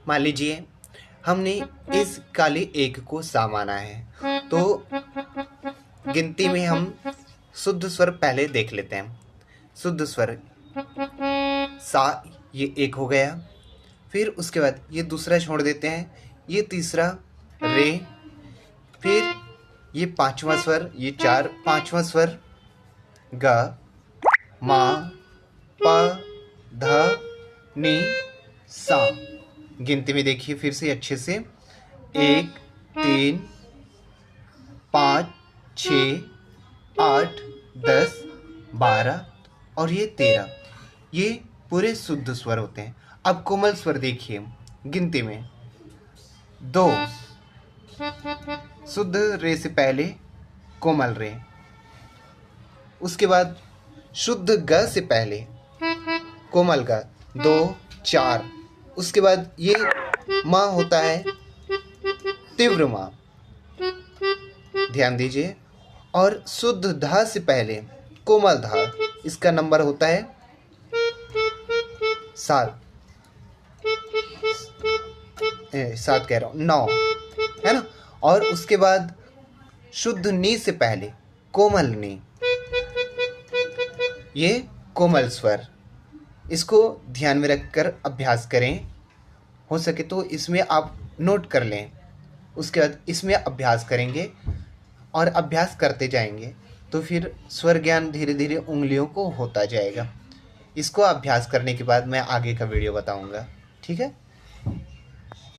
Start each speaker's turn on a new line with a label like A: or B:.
A: मान लीजिए हमने इस काले एक को सा माना है, तो गिनती में हम शुद्ध स्वर पहले देख लेते हैं। शुद्ध स्वर सा, ये एक हो गया। फिर उसके बाद ये दूसरा छोड़ देते हैं, ये तीसरा रे। फिर ये पांचवा स्वर, ये पांचवा स्वर ग, मा, प, ध, नि, सा। गिनती में देखिए फिर से अच्छे से, 1 3 5 6 8 10 12 और ये 13, ये पूरे शुद्ध स्वर होते हैं। अब कोमल स्वर देखिए, गिनती में 2, शुद्ध रे से पहले कोमल रे, उसके बाद शुद्ध ग से पहले कोमल ग 2 4, उसके बाद ये माँ होता है तीव्र माँ, ध्यान दीजिए। और शुद्ध धा से पहले कोमल धा, इसका नंबर होता है 7, 7 कह रहा हूँ, 9 है ना। और उसके बाद शुद्ध नी से पहले कोमल नी, ये कोमल स्वर। इसको ध्यान में रखकर अभ्यास करें, हो सके तो इसमें आप नोट कर लें। उसके बाद इसमें अभ्यास करेंगे और अभ्यास करते जाएंगे तो फिर स्वर ज्ञान धीरे धीरे उंगलियों को होता जाएगा। इसको अभ्यास करने के बाद मैं आगे का वीडियो बताऊंगा, ठीक है।